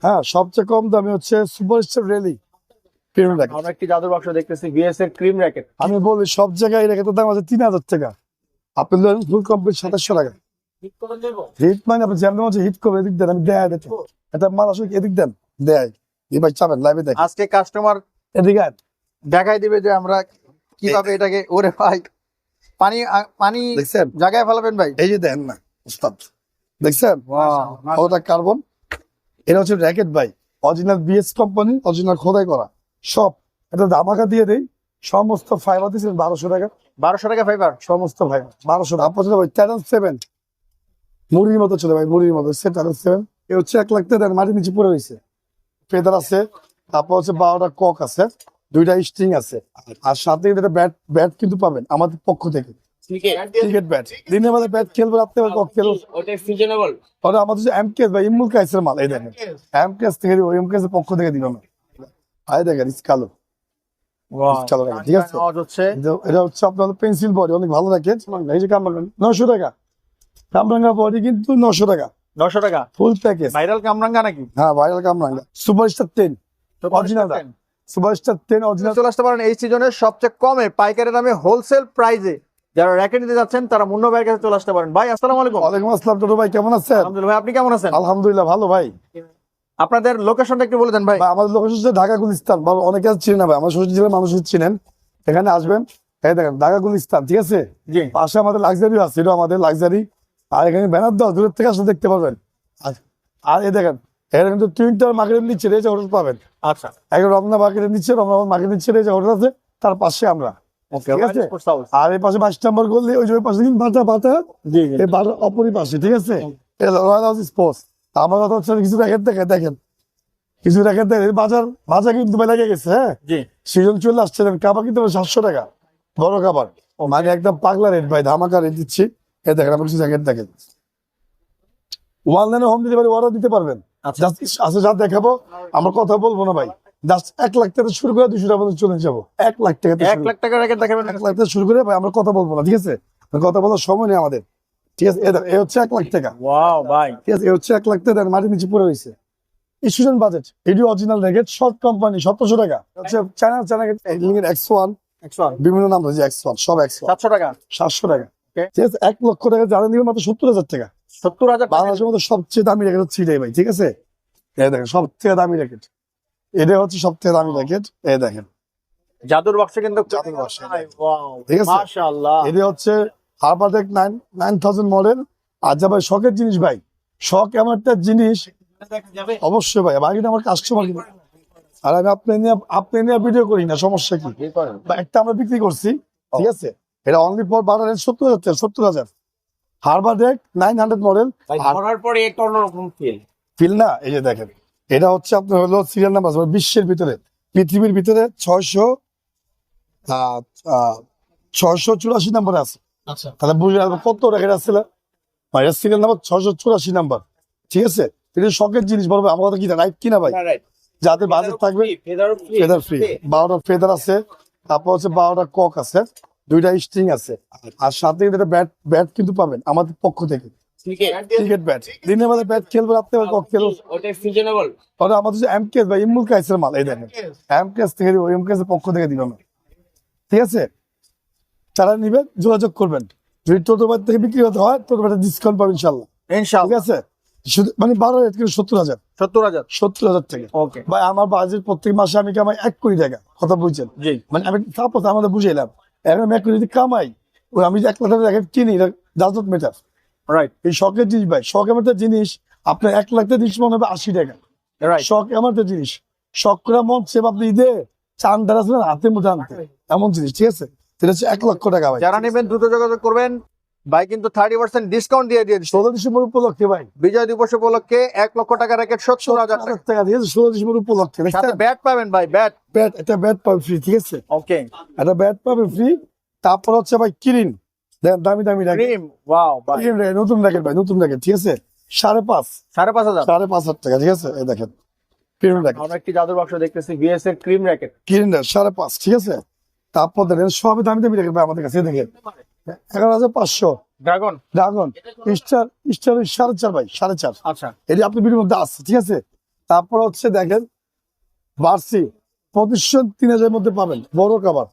হ্যাঁ, সবচেয়ে কম দামে হচ্ছে সুপারস্টার রেলি প্রিমিয়াম র্যাকেট। আমরা একটি জাদুর বাক্স দেখতেছি ভিএস এর ক্রিম র্যাকেট। আমি বলি সব জায়গায় র্যাকেটের দাম আছে 3000 টাকা, আপনি ধরেন ফুল কমপ্লিট 2700 টাকা। হিট মানে আপনি যেমন হচ্ছে হিট করবে, এদিক দেন, আমি দেয় দিতে এটা মাল আসলে এদিক দেন দেয় এই ভাই চাবেন লাইভে দেখ আজকে কাস্টমার এদিকে আয়। দেখাই দিবে যে আমরা কিভাবে এটাকে, ওরে ভাই পানি পানি দেখছেন জায়গায় ফেলাবেন ভাই। এই যে দেন না উস্তাদ, দেখছেন ওটা কার্বন, এটা হচ্ছে র্যাকেট ভাই, অরিজিনাল বিএস কোম্পানি, অরিজিনাল খোদাই করা সব। এটা ধামাকা দিয়ে দেই, সমস্ত ফাইবার দিচ্ছেন 1200 টাকা, 1200 টাকা ফাইবার। সমস্ত ফাইবার 1200 টাকা। আপনার ভাই ট্যালেন্ট 7 মুড়ির মতো চলে ভাই, মুড়ির মতো ট্যালেন্ট 7, এ হচ্ছে 1 লাখ টাকা, মাটির নিচে পড়ে রয়েছে, ফেদার আছে, তারপর হচ্ছে 12টা কক আছে, 2টা স্ট্রিং আছে, আর সাথে এটা ব্যাট ব্যাট কিন্তু পাবেন আমাদের পক্ষ থেকে, ক্রিকেট ব্যাট। দিনের বেলা ব্যাট খেলবো, রাত্রে বেলা কক খেলবো, ওটা সিজনেবল। ওটা আমাদের যে এমকেএস ভাই, ইমুল কাইসের মাল, এই দেখেন এমকেএস থেকে দিব, এমকেএস এর পক্ষ থেকে দিব না, আই দেখেন কালো কালো রাখেন, ঠিক আছে। আওয়াজ হচ্ছে এটা হচ্ছে আপনার পেন্সিল বডি, অনেক ভালো রাখেন, এই যে কামরাঙ্গা 900 টাকা, কামরাঙ্গা বডি কিন্তু 900 টাকা 900 টাকা ফুল প্যাকেজ। ভাইরাল কামরাঙ্গা নাকি? হ্যাঁ ভাইরাল কামরাঙ্গা সুপারস্টার 10 অরিজিনাল, সুপারস্টার 10 অরিজিনাল। চলে আসতে পারেন এই সিজনের সবচেয়ে কমে পাইকারি দামে হোলসেল প্রাইসে। যারা র্যাকেট নিতে যাচ্ছেন তারা মুন্না ভাইয়ের কাছে চলে আসতে পারেন। ভাই আসসালামু আলাইকুম। ওয়ালাইকুম আসসালাম, টোটো ভাই কেমন আছেন? আলহামদুলিল্লাহ ভাই, আপনি কেমন আছেন? আলহামদুলিল্লাহ ভালো ভাই। আপনাদের লোকেশনটা একটু বলে দেন ভাই। ভাই, আমাদের লোকেশন হচ্ছে ঢাকা গুলিস্তান, অনেকে চিনেন না ভাই, আমার শ্বশুর জেলার মানুষ চিনেন, এখানে আসবেন, এই দেখেন ঢাকা গুলিস্তান, ঠিক আছে। জি। পাশে আমাদের লাক্সারি আছে, এটা আমাদের লাক্সারি, আর এখানে ব্যানার দেওয়া, দূরের থেকে আসলে দেখতে পারবেন। আর এই দেখেন এখানে কিন্তু টুইন্টার মার্কেটের নিচে এই যে হোটেল পাবেন, আচ্ছা এখন রমনা মার্কেটের নিচে, রমনা মার্কেটের নিচে এই যে হোটেল আছে, তার পাশে আমরা, ওকে। ঠিক আছে। আর এই পাশে 22 নম্বর করলে ওই যে ওই পাশে কিন্তু বাটা বাটা, জি এই বাটার অপরই পাশে, ঠিক আছে। এটা রয়্যাল হাউস স্পোর্টস। আমার কথা হচ্ছে কিছু র্যাকেট দেখে দেখেন, কিছু র্যাকেট দেখেন, বাজার বাজার কিন্তু লেগে গেছে, হ্যাঁ জি। সিজন চলে আসছে, কাবার কিন্তু 700 টাকা বড় কাবার, মানে একদম পাগলা রেট ভাই, ধামাকা রেট দিচ্ছি। এই দেখেন আমার কিছু জ্যাকেট দেখেন, অনলাইনে হোম ডেলিভারি অর্ডার দিতে পারবেন। আচ্ছা। জাস্ট আছে যা দেখাবো, আমরা কথা বলবো না ভাই, জাস্ট 1 লাখ টাকা শুরু করে 200 টাকা পর্যন্ত চলে যাবো, 1 লাখ টাকা 1 লাখ টাকা র্যাকেট দেখাবেন? 1 লাখ টাকা শুরু করে ভাই আমরা কথা বলবো না, ঠিক আছে, কথা বলার সময় নেই আমাদের, ঠিক আছে। এ হচ্ছে 1 লাখ টাকা, ওয়াও ভাই, ঠিক আছে, এ হচ্ছে 1 লাখ টাকা, মাটির নিচে পড়ে রয়েছে, স্টুডেন্ট বাজেট, এটি অরিজিনাল র্যাকেট, শর্ট কোম্পানি 1700 টাকা, হচ্ছে চায়না চায়না X1, 101 বিভিন্ন নাম রয়েছে, X1 সব X1 700 টাকা 700 টাকা, Okay. ঠিক আছে। 1 লক্ষ টাকা যারা নিবে মাত্র 70,000 টাকা। 70,000 টাকা। বাংলাদেশের মধ্যে সবচেয়ে দামি র্যাকেট হচ্ছে এটাই ভাই, ঠিক আছে। এই দেখেন সব থেকে দামি র্যাকেট, এটা হচ্ছে সব থেকে দামি র্যাকেট, এই দেখেন জাদুর বাক্সে কিন্তু জাদুর বাক্সে। ওয়াও, ঠিক আছে। মাশাআল্লাহ। এটা হচ্ছে হারবারটেক 9000 মডেল। আর যা ভাই শখের জিনিস ভাই, শখ এমন একটা জিনিস, অবশ্যই ভাই, বাকি আমার কাস্টমার, আর আমি আপনি নিয়ে ভিডিও করি না, সমস্যা কি, বা একটা আমরা বিক্রি করছি, ঠিক আছে, এটা অনলি ফর 70,000 70,000 হারবারটেক 900 মডেল। ধরার পরে একটা অন্যরকম ফিল। ফিল না, এই যে দেখেন এটা হচ্ছে আপনার হলো সিরিয়াল নাম্বার, বিশ্বের ভিতরে, পৃথিবীর ভিতরে 684 নম্বরে আছে। আচ্ছা। তাহলে বুঝে কত র্যাকেট আসছিল, এটা সিরিয়াল নাম্বার 684 নাম্বার, ঠিক আছে। এটা শখের জিনিস বলবো, আমার কথা কি রাইট কিনা ভাই, যাদের বাজেট থাকবে ফেদার ফ্রি, 12টা ফেদার আছে, তারপর হচ্ছে 12টা কক আছে, 2টা স্ট্রিং আছে, আর সাথে এটা ব্যাট ব্যাট কিন্তু পাবেন আমাদের পক্ষ থেকে, ক্রিকেট ব্যাট। দিনের বেলা ব্যাট খেলবো, রাত্রে বেলা কক খেলবো, ওটা সিজনেবল। ওটা আমাদের যে এমকেএস ভাই, ইমুল কাইসের মাল, এই দেখেন এমকেএস থেকে দিব, এমকেএস এর পক্ষ থেকে দিব না, ঠিক আছে। যারা নিবেন যোগাযোগ করবেন, যদি টোটো বাড়ি থেকে বিক্রি হতে হয় টোটো বাড়িতে ডিসকাউন্ট পাবেন ইনশাল্লাহ, ঠিক ইনশাআল্লাহ। আছে। শুধু মানে 12 রেট কিন্তু 70,000 70,000 টাকা। ওকে ভাই আমার বাজেট প্রত্যেক মাসে আমি কামাই 1 কোটি টাকা, কথা বুঝছেন, জি। মানে আমি সাপোজ আমাদের বুঝাইলাম, এখন আমি 1 কোটি যদি কামাই, ওই আমি যে 1 লাখ টাকা র্যাকেট কিনি, এটা ডাজ নট ম্যাটার, রাইট এই শখের জিনিস ভাই, শখ এমন একটা জিনিস, আপনার 1 লাখ টাকা জিনিস মনে হবে 80 টাকা, রাইট। শখ এমন একটা জিনিস, শখ করা মন সে আপনি ঈদে চান দ্বারা হাতের মধ্যে আনতে, এমন জিনিস, ঠিক আছে। এটা হচ্ছে 1 লক্ষ টাকা ভাই। যারা নেবেন দ্রুত যোগাযোগ করবেন, ভাই কিন্তু 30% ডিসকাউন্ট দিয়ে দিয়েছে 16 ডিসেম্বর উপলক্ষে ভাই, বিজয় দিবস উপলক্ষে 1 লক্ষ টাকা র্যাকেট 70,000 টাকা। টাকা দিয়েছে 16 ডিসেম্বর উপলক্ষে, সাথে ব্যাট পাবেন ভাই, ব্যাট। ব্যাট, একটা ব্যাট পাবে ফ্রি, ঠিক আছে, ওকে। একটা ব্যাট পাবে ফ্রি। তারপর হচ্ছে ভাই কিরিন, দামি দামি র্যাকেট, ক্রিম, ওয়াও ভাই, নতুন র্যাকেট ভাই, নতুন র্যাকেট, ঠিক আছে, 5.5 5,500 টাকা, ঠিক আছে। এই দেখেন কিরিন র্যাকেট, আমরা একটি জাদুর বাক্স দেখতেছি ভিএস এর ক্রিম র্যাকেট। কিরিন 5.5, ঠিক আছে। তারপর দেখেন সবই দামি দামি র্যাকেট ভাই আমাদের কাছে, দেখেন 11,500 ড্রাগন। ড্রাগন, স্টার 4.5 ভাই, 4.5, আচ্ছা। এটি আপনার ভিডিওর মধ্যে আছে, ঠিক আছে। তারপর হচ্ছে দেখেন বার্সি 2500-3000 মধ্যে পাবেন, বড় কাবার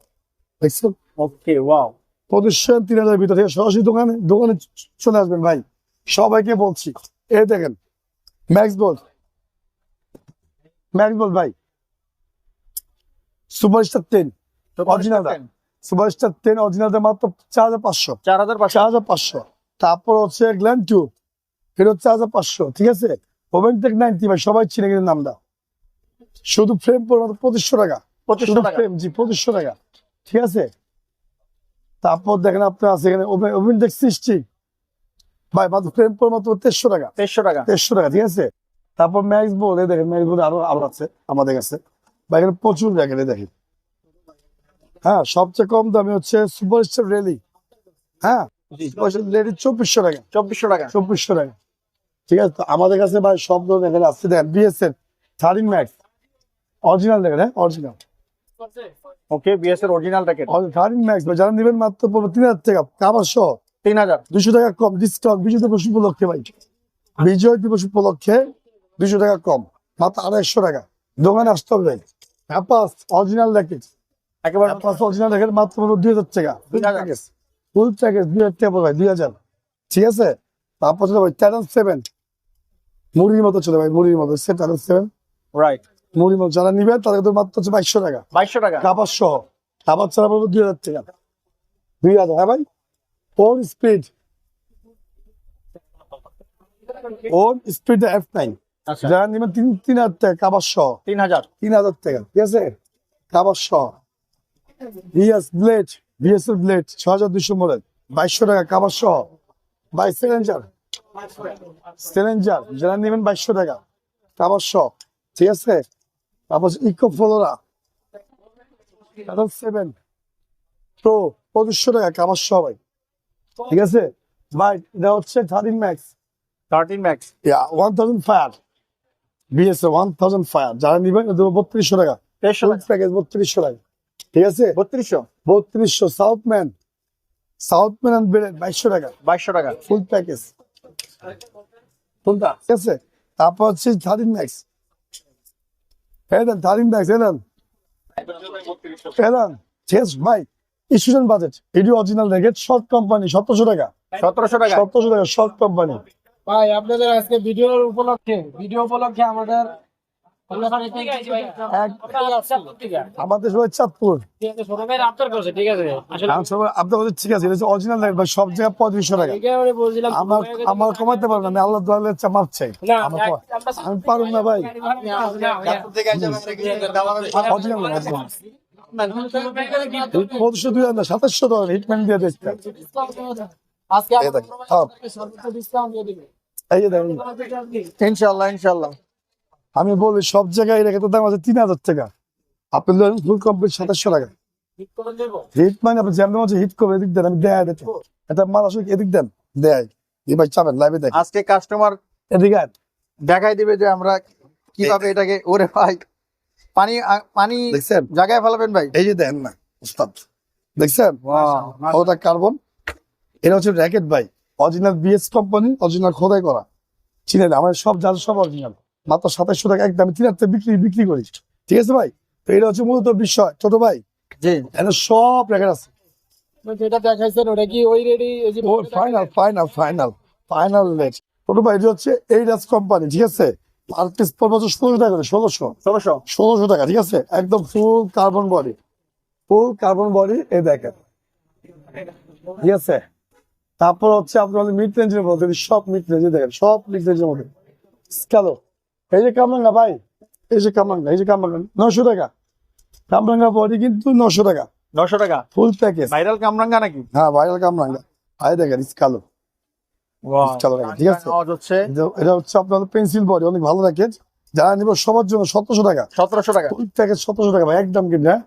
দেখছেন। ওকে, ওয়াও। 2500-3000 ভিতরে সরাসরি দোকানে দোকানে চলে আসবেন ভাই, সবাইকে বলছি। এই দেখেন ম্যাক্স বোল্ট ভাই, সুপারস্টার 10 অরিজিনাল, সুপারস্টার 10 অরিজিনাল মাত্র 4500, 4500। তারপর হচ্ছে গ্ল্যান্ড 2, এটা হচ্ছে 4500, ঠিক আছে। ওভেনটেক 90 ভাই, সবাই চিনে গেলেন নামটা, শুধু ফ্রেম পড়বে মাত্র 2500 টাকা, 2500 টাকা। ফ্রেম, জি 2500 টাকা, ঠিক আছে। তারপর দেখেন আপনার আছে এখানে ওভেনটেক 60 ভাই, মাত্র ফ্রেম পড়বে মাত্র 2300 টাকা, 2300 টাকা। 2300 টাকা, ঠিক আছে। তারপর ম্যাক্স বোর্ড, এই দেখেন ম্যাক্স বোর্ড আরো আছে আমাদের কাছে ভাই, এখানে প্রচুর দেখেন, এই দেখেন। হ্যাঁ, সবচেয়ে কম দামি হচ্ছে সুপারস্টার রেলি, হ্যাঁ রেলি 2400 টাকা, 2400 টাকা। 2400 টাকা, ঠিক আছে। তো আমাদের কাছে ভাই সব ধরনের এখানে আসছে, দেখেন বিএসএল 13 ম্যাক্স অরিজিনাল, দেখেন হ্যাঁ অরিজিনাল, ওকে, বিএস এর অরিজিনাল র্যাকেট 13 ম্যাক্স ভাই, যারা নেবেন মাত্র পড়বে 3000 টাকা, কাবার সহ 3000। 200 টাকা কম ডিসকাউন্ট, বিজয় দিবস উপলক্ষে ভাই, বিজয় দিবস উপলক্ষে 200 টাকা কম, মাত্র 250 টাকা। দোকানে আসতে হবে ভাই। অ্যাপাস অরিজিনাল র্যাকেট, একেবারে অ্যাপাস অরিজিনাল র্যাকেট মাত্র পড়বে 2000 টাকা, 2000 ফুল প্যাকেজ 2000 টাকা পড়বে ভাই, 2000, ঠিক আছে। তারপর চলে ভাই টাইটান 7, মুড়ির মতো চলে ভাই, মুড়ির মতো টাইটান 7, রাইট। মুড়ির মতো যারা নিবে তাদের তো মাত্র হচ্ছে 2200 টাকা, 2200 টাকা। কাবার সহ, কাবার ছাড়া পড়বে 2000 টাকা, 2000, হ্যাঁ ভাই। On speed, on speed F9, আচ্ছা, যারা নিবেন 3000 টাকা, কাবার সহ 3000। 3000 টাকা, ঠিক আছে, কাবার সহ। ভিএস এর ব্লেড 6200 মডেল, 2200 টাকা, কাবার সহ। বাই চ্যালেঞ্জার যারা নেবেন 2200 টাকা, কাবার সহ, ঠিক আছে। তারপর ইকো ফ্লোরা 7 প্রো 2500 টাকা, কাবার সহ ভাই, ঠিক আছে ভাই। এটা হচ্ছে 13 max, 13 max. 1000 fire, BSA 1000 fire, যারা নিবেন 3200 টাকা, 2300 টাকা। প্যাকেজ 3200 টাকা, ঠিক আছে। 3200। 3200 সাউথম্যান 2200 টাকা, 2200 টাকা। ফুল প্যাকেজ, কোনটা, ঠিক আছে। তারপর হচ্ছে 13 ম্যাক্স, এলেন 13 ম্যাক্স, এলেন ঠিক আছে ভাই। স্টুডেন্ট বাজেট, এটি অরিজিনাল র্যাকেট, শর্ট কোম্পানি 1700 টাকা, 1700 টাকা। 1700 টাকা শর্ট কোম্পানি। ভাই আপনাদের আজকে ভিডিও উপলক্ষে আমাদের আমাদের সবাই চাঁদপুর, শোরুমের আফটার করছে, ঠিক আছে। আসলে আমার সবাই আপনার কাছে, ঠিক আছে, এটা হচ্ছে অরিজিনাল র্যাকেট ভাই, সব জায়গায় 3500 টাকা। এটাই আমি বলছিলাম আমার কমাতে পারবেন, আমি আল্লাহ দোয়ালে মাপ চাই, না, আমি পারুন না ভাই, না, অরিজিনাল অরিজিনাল 2500 না 2700 টাকা হিটম্যান দিয়ে দেখতে, আজকে এই দেখেন, হ্যাঁ, ডিসকাউন্ট দিয়ে দিবে এই যে দেখেন। ইনশাআল্লাহ, ইনশাআল্লাহ। আমি বলি সব জায়গায় র্যাকেটের দাম আছে 3000 টাকা, আপনি ধরেন ফুল কমপ্লিট 2700 টাকা। ঠিক করে দেবো। হিট মানে আপনি যেমন হচ্ছে হিট করবে, এদিক দেন, আমি দেয় দিতে, এটা মাল আসলে এদিক দেন, দেয় এই ভাই চাবেন লাইভে দেখ, আজকে কাস্টমার এদিকে আয়। দেখাই দিবে যে আমরা কিভাবে এটাকে, ওরে ভাই, পানি পানি দেখছেন, জায়গায় ফেলাবেন ভাই। এই যে দেখেন না উস্তাদ, দেখছেন ওটা কার্বন, এটা হচ্ছে র্যাকেট ভাই, অরিজিনাল বিএস কোম্পানি, অরিজিনাল খোদাই করা, চিনেন আমাদের সব যা সব অরিজিনাল, মাত্র 2700 টাকা একদম 3000 বিক্রি করি, ঠিক আছে ভাই। তো এটা হচ্ছে মূলত বিষয় ছোট ভাই, জি, এখানে সব র্যাকেট আছে, যেটা দেখাইছেন ওটা কি ওই রেডি? ও ফাইনাল রেট ছোট ভাই, এটা হচ্ছে এইডাস কোম্পানি, ঠিক আছে। পার পিস পড়বে 1600 টাকা করে, 1600 টাকা, ঠিক আছে, একদম ফুল কার্বন বডি, এই দেখেন, ঠিক আছে। তারপর হচ্ছে আপনার মিড রেঞ্জের মধ্যে, সব মিড রেঞ্জে দেখেন, সব মিড রেঞ্জের মধ্যে স্কালো, এই যে কামরাঙ্গা ভাই, এই যে কামরাঙ্গা 900 টাকা, কামরাঙ্গা বডি কিন্তু 900 টাকা, 900 টাকা। ফুল প্যাকেজ, ভাইরাল কামরাঙ্গা নাকি? হ্যাঁ ভাইরাল কামরাঙ্গা, আই দেখেন স্কালো, ঠিক আছে। আওয়াজ হচ্ছে এটা হচ্ছে আপনার পেন্সিল বডি, অনেক ভালো র্যাকেট, যারা নিব সবার জন্য 1700 টাকা, 1700 টাকা। ফুল প্যাকেজ 1700 টাকা ভাই, একদম কিন্তু হ্যাঁ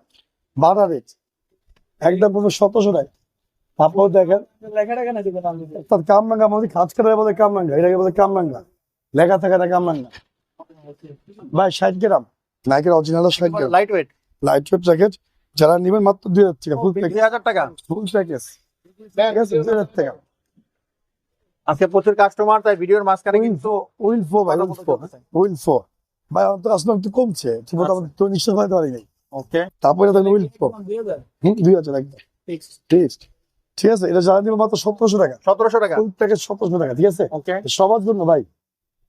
বাড়া রেট, একদম পুরো 1700 টাকা। তারপর দেখেন তার কামরাঙ্গা মধ্যে খাঁজ কাটা বলে কামরাঙ্গা, এটাকে বলে কামরাঙ্গা, লেখা থাকে না কামরাঙ্গা ভাই, 60 গ্রাম নাইকের original 60 gram light weight, light weight jacket, যারা নিবেন মাত্র 2000 টাকা, ফুল প্যাকেজ, 2000 টাকা। ফুল প্যাকেজ, ঠিক আছে, 2000 টাকা। আজকে প্রচুর কাস্টমার, তাই ভিডিওর মাঝখানে কিন্তু উইলফো ভাই, উইলফো ভাই আমার তো আসলে একটু কমছে ঠিক মতো আমাদের তো নিশ্চয় হতে পারি নাই। ওকে, তারপরে দেখেন উইল প্রো 2000 একদম ফিক্সড। ঠিক আছে, এটা যারা নিবে মাত্র 1700 টাকা, 1700 টাকা। ফুল প্যাকেজ 1700 টাকা। ঠিক আছে, ওকে, সবার জন্য ভাই।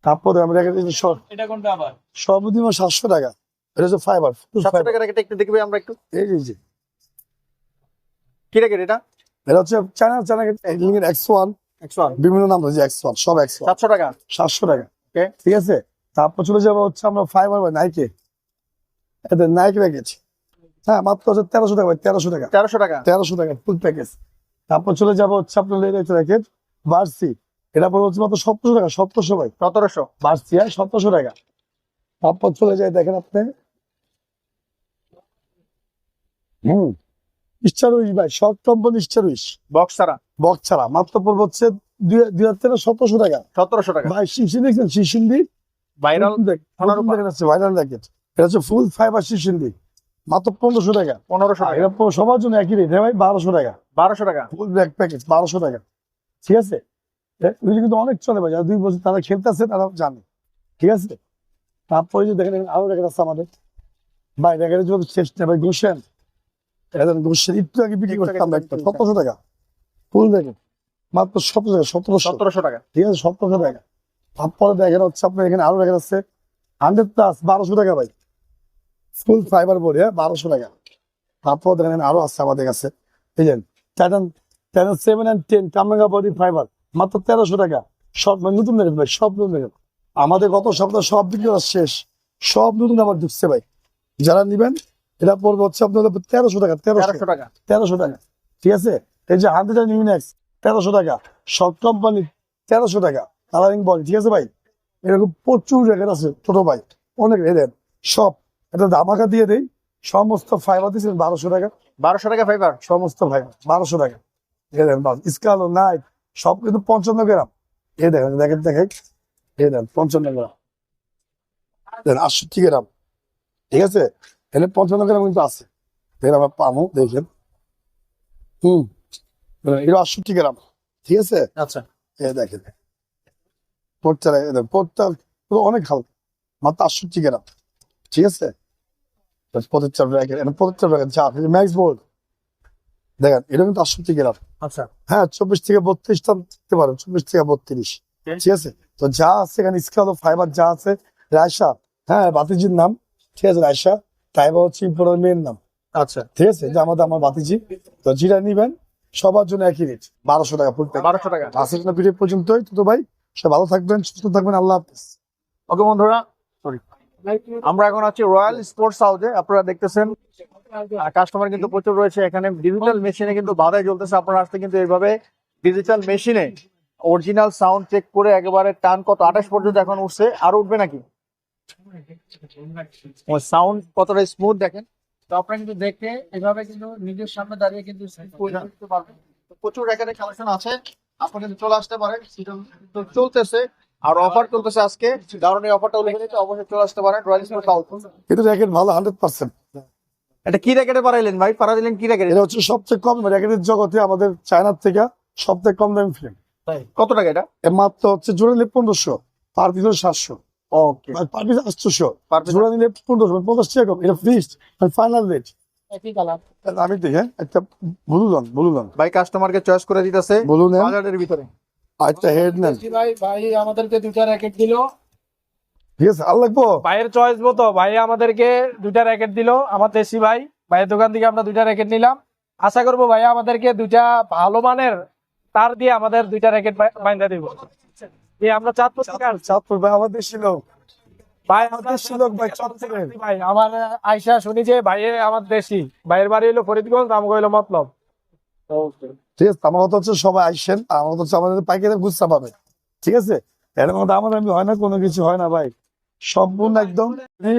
তারপরে আমরা এটা কোনটা আবার? সর্বনিম্ন 700 টাকা, এটা হচ্ছে ফাইবার। 700 টাকা র্যাকেট একটু দেখবে আমরা একটু। এই যে কি র্যাকেট এটা? এটা হচ্ছে চায়না X1, 101, বিভিন্ন নাম রয়েছে X1, সব X1 700 টাকা। 700 টাকা। ওকে, ঠিক আছে, তারপর চলে যাবো হচ্ছে আমরা ফাইবার বা নাইকে, এদের নাইক র্যাকেট। হ্যাঁ, মাত্র হচ্ছে 1300 টাকা ভাই, 1300 টাকা, 1300 টাকা। 1300 টাকা ফুল প্যাকেজ। তারপর চলে যাবো হচ্ছে আপনার র্যাকেট বার্সি, এটা পড়ে হচ্ছে মাত্র 1700 টাকা, 1700 ভাই 1700। বার্সি, 1700 টাকা। তারপর চলে যায় দেখেন আপনি স্টারউইশ ভাই, শর্ট কোম্পানি স্টারউইশ বক্স ছাড়া বক্স ছাড়া, মাত্র পড়বে হচ্ছে 1700 টাকা 1700 টাকা। ভাই। শিশিন দেখছেন, শিশিন্দি ভাইরাল ভাইরাল র্যাকেট, এটা হচ্ছে ফুল ফাইবার শিশিন্দি, মাত্র 1500 টাকা। 1500 টাকা। এটা সবার জন্য একই রেট ভাই, 1200 টাকা 1200 টাকা। ফুল ব্যাক প্যাকেজ, 1200 টাকা। ঠিক আছে, এগুলি কিন্তু অনেক চলে ভাই, যারা 2 বছর তারা খেলতেছে তারা জানে। ঠিক আছে, তারপরে যে দেখেন আরো র্যাকেট আছে আমাদের ভাই, র্যাকেটের জন্য শেষ নেই ভাই। গোসেন, এটা গোসেন একটু আগে বিক্রি করতাম একটা 1700 টাকা ফুল র্যাকেট, মাত্র 1700 টাকা, 1700 টাকা। ঠিক আছে, 1700 টাকা। তারপরে দেখেন হচ্ছে আপনার এখানে আরো র্যাকেট আছে 100+, 1200 টাকা ভাই, ফুল ফাইবার বডি, 1200 টাকা। তারপর দেখেন আরো আছে আমাদের কাছে, এই যে টাইটান 7 and 10 কামরাঙ্গা বডি ফাইবার, মাত্র 1300 টাকা। সব মানে নতুন র্যাকেট ভাই, সব নতুন র্যাকেট। আমাদের গত সপ্তাহে সব বিক্রি করা শেষ, সব নতুন আবার ঢুকছে ভাই। যারা নিবেন এটা পড়বে হচ্ছে আপনার 1300 টাকা, 1300 টাকা। 1300 টাকা। ঠিক আছে, এই যে 100 ইউনিক্স 1300 টাকা, শর্ট কোম্পানি 1300 টাকা, কালারিং বল। ঠিক আছে ভাই, এরকম প্রচুর র্যাকেট আছে ছোট ভাই, অনেক রেট। সব এটা ধামাকা দিয়ে দেই, সমস্ত ফাইবার দিচ্ছেন 1200 টাকা, 1200 টাকা ফাইবার। সমস্ত ফাইবার 1200 টাকা। স্কালো নাইট সব কিন্তু 55 গ্রাম। এই দেখেন র্যাকেট দেখে, এই দেন 55 গ্রাম, দেন 68 গ্রাম। ঠিক আছে, এখানে 55 গ্রাম কিন্তু আছে, দেখেন আমরা পামো দেখেন। এটা 68 গ্রাম। ঠিক আছে, আচ্ছা, এই দেখেন পোর্টটা অনেক হালকা, মাত্র 68 গ্রাম। ঠিক আছে, প্রত্যেকটা ব্র্যাকেট, প্রত্যেকটা ব্র্যাকেট যা ম্যাক্স বোর্ড দেখেন, এটা কিন্তু 68 গ্রাম। আচ্ছা। হ্যাঁ, 24 থেকে 32 টান দিতে পারেন, 24 থেকে 32। ঠিক আছে, তো যা আছে এখানে স্কালো ফাইবার যা আছে, রায়সা, হ্যাঁ বাতিজির নাম। ঠিক আছে, রায়সা টাইবা হচ্ছে ইম্পোর্টার মেয়ের নাম। আচ্ছা, ঠিক আছে, যে আমার বাতিজি, তো যেটা নিবেন সবার জন্য একই রেট, 1200 টাকা ফুল প্যাকেজ। 1200 টাকা। আজকের জন্য ভিডিও পর্যন্তই। তো ভাই সবাই ভালো থাকবেন, সুস্থ থাকবেন, আল্লাহ হাফেজ। ওকে বন্ধুরা, আমরা এখন আছি রয়্যাল স্পোর্টস হাউসে। আপনারা দেখতেছেন কাস্টমার কিন্তু প্রচুর রয়েছে এখানে। ডিজিটাল মেশিনে কিন্তু বাধাই চলতেছে। আপনারা আসতে কিন্তু এইভাবে ডিজিটাল মেশিনে অরিজিনাল সাউন্ড চেক করে একেবারে টান কত 28 পর্যন্ত এখন উঠছে, আর উঠবে নাকি সাউন্ড কতটা স্মুথ দেখেন। তো আপনারা কিন্তু দেখে এভাবে কিন্তু নিজের সামনে দাঁড়িয়ে কিন্তু করতে পারবেন। তো প্রচুর র্যাকেটের কালেকশন আছে, আপনারা কিন্তু চলে আসতে পারেন। সিজন তো চলতেছে আর অফার চলতেছে আজকে, কারণ এই অফারটা লিখে নিতে অবশ্যই চলে আসতে পারেন রয়্যাল স্পোর্টস হাউস। কিন্তু র্যাকেট ভালো 100%। এটা কি র্যাকেটে বাড়াইলেন ভাই? পাড়া দিলেন কি র্যাকেট? এটা হচ্ছে সবচেয়ে কম র্যাকেটের জগতে আমাদের চায়নার থেকে সবথেকে কম দামি ফিল্ম। কত টাকা এটা? এর মাত্র হচ্ছে জোড়া নিলে 1500, পার পিস 700, ওকে, পার পিস 800, পার পিস জোড়া নিলে 1500, 50 টাকা কম। এটা ফিক্সড ফাইনাল রেট। একই কালার। আমি দেখে একটা বলুন ভাই কাস্টমারকে চয়েস করে দিতেছে বলুন বাজারের ভিতরে। একটা হেড নেন। ভাই আমাদেরকে 2টা র্যাকেট দিল। ঠিক আছে, আর লাগবো ভাইয়ের চয়েস মতো ভাই আমাদেরকে 2টা র্যাকেট দিল। আমার দেশি ভাইয়ের দোকান থেকে আমরা 2টা র্যাকেট নিলাম। আশা করবো ভাই আমাদেরকে 2টা ভালো মানের তার দিয়ে আমাদের 2টা র্যাকেট বাইন্ধা দিব। আমরা চাঁদপুর ভাই, আমার দেশি লোক ভাই আমাদের দেশি লোক ভাই, চাঁদপুরের। ভাই আমার আয়সা শুনি যে ভাইয়ের আমার দেশি ভাইয়ের বাড়ি হলো ফরিদগঞ্জ, আমাকে হইলো মতলব। ঠিক আছে, আমার কথা হচ্ছে সবাই আইসেন, আমার কথা হচ্ছে আমাদের পাইকারি গুচ্ছা পাবে। ঠিক আছে, এর মধ্যে আমার আমি হয় না, কোনো কিছু হয় না ভাই, সম্পূর্ণ একদম।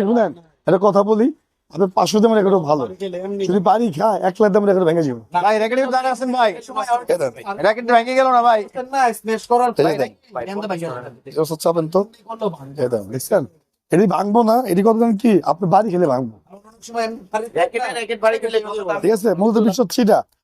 শুনেন একটা কথা বলি, আপনি 500 দামের রেকর্ড ভালো, যদি বাড়ি খায় 1 লাখ দামের রেকর্ড ভেঙে যাবে। ভাই র্যাকেটের দাঁড়ে আছেন ভাই, র্যাকেট ভেঙে গেল না ভাই? চাপেন তো, দেখছেন এটি ভাঙবো না, এটি কথা কি আপনি বাড়ি খেলে ভাঙবো। ঠিক আছে, মূলত বিষয় হচ্ছে এটা,